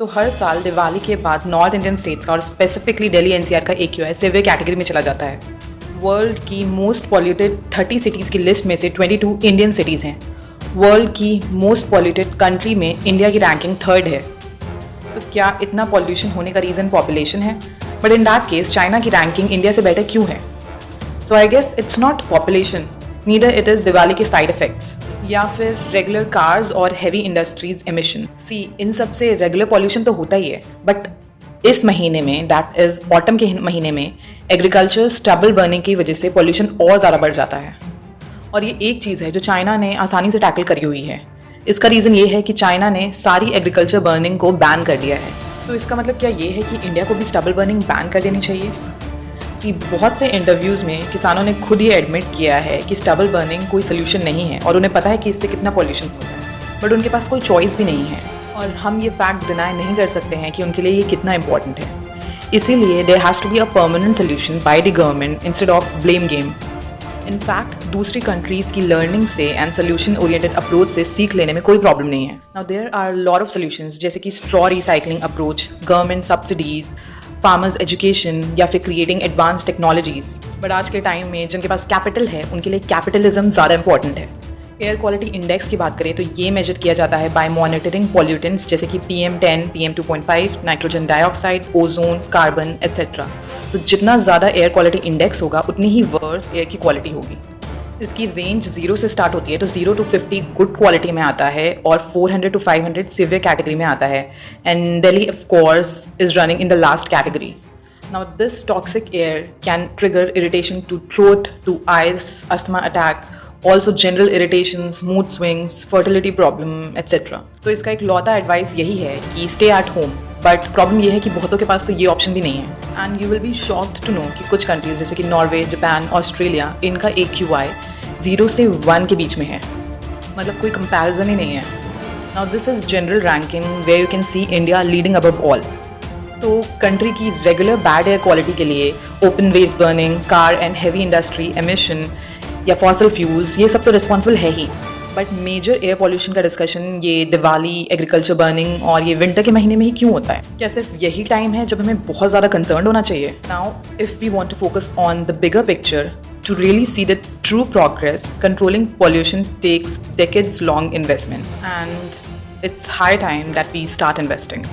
तो हर साल दिवाली के बाद नॉर्थ इंडियन स्टेट्स का और स्पेसिफिकली दिल्ली एनसीआर का AQI सीवियर कैटेगरी में चला जाता है। वर्ल्ड की मोस्ट पॉल्यूटेड 30 सिटीज़ की लिस्ट में से 22 इंडियन सिटीज़ हैं। वर्ल्ड की मोस्ट पॉल्यूटेड कंट्री में इंडिया की रैंकिंग 3rd है। तो क्या इतना पॉल्यूशन होने का रीज़न पॉपुलेशन है? But in that case China की रैंकिंग इंडिया से बेटर क्यों है? So I guess it's not population, neither it is Diwali के साइड इफेक्ट्स या फिर रेगुलर कार्स और हैवी इंडस्ट्रीज एमिशन। इन सब से रेगुलर पॉल्यूशन तो होता ही है, बट इस महीने में, दैट इज ऑटम के महीने में, एग्रीकल्चर स्टबल बर्निंग की वजह से पॉल्यूशन और ज़्यादा बढ़ जाता है। और ये एक चीज़ है जो चाइना ने आसानी से टैकल करी हुई है। इसका रीज़न ये है कि चाइना ने सारी एग्रीकल्चर बर्निंग को बैन कर दिया है। तो इसका मतलब क्या ये है कि इंडिया को भी स्टबल बर्निंग बैन कर देनी चाहिए? बहुत से इंटरव्यूज़ में किसानों ने खुद ही एडमिट किया है कि स्टबल बर्निंग कोई सोल्यूशन नहीं है और उन्हें पता है कि इससे कितना पॉल्यूशन होता है, बट उनके पास कोई चॉइस भी नहीं है। और हम ये फैक्ट डिनाई नहीं कर सकते हैं कि उनके लिए ये कितना इंपॉर्टेंट है। इसीलिए there has to be a permanent solution by the government instead of blame game. In fact दूसरी कंट्रीज़ की लर्निंग से एंड सोल्यूशन ओरिएंटेड अप्रोच से सीख लेने में कोई प्रॉब्लम नहीं है। Now there are lot of solutions, जैसे कि straw recycling approach, government subsidies, farmers education या फिर क्रिएटिंग एडवांस टेक्नोलॉजीज। बट आज के टाइम में जिनके पास कैपिटल है उनके लिए कैपिटलिज्म ज़्यादा इंपॉर्टेंट है। एयर क्वालिटी इंडेक्स की बात करें तो ये मेजर किया जाता है बाय मॉनिटरिंग पॉल्यूटेंट्स जैसे कि PM10, PM2.5, nitrogen dioxide, ozone, carbon etcetera. तो जितना ज़्यादा एयर क्वालिटी इंडेक्स होगा उतनी ही वर्स एयर की क्वालिटी होगी। इसकी रेंज 0 से स्टार्ट होती है, तो 0 to 50 गुड क्वालिटी में आता है और 400 to 500 सिवियर कैटेगरी में आता है। And Delhi of course is running in the last category. Now this toxic air can trigger irritation to throat, to eyes, asthma attack, also general irritation, mood swings, fertility problem etcetera. तो इसका एक लौता advice यही है कि stay at home. But problem ये है कि बहुतों के पास तो ये ऑप्शन भी नहीं है। And you will be shocked to know कि कुछ कंट्रीज जैसे कि नॉर्वे, जापान, ऑस्ट्रेलिया, इनका AQI 0 से 1 के बीच में है। मतलब कोई कंपैरिजन ही नहीं है। Now this is general ranking where you can see India leading above all. तो कंट्री की रेगुलर बैड एयर क्वालिटी के लिए open waste burning, car and heavy industry emission या फॉसिल फ्यूल्स, ये सब तो रिस्पॉन्सिबल है ही। बट मेजर एयर पॉल्यूशन का डिस्कशन ये दिवाली, एग्रीकल्चर बर्निंग और ये विंटर के महीने में ही क्यों होता है? क्या सिर्फ यही टाइम है जब हमें बहुत ज़्यादा कंसर्न होना चाहिए? Now if we want to focus on the bigger picture to really see the true progress, controlling pollution takes decades long investment, and it's high time that we start investing.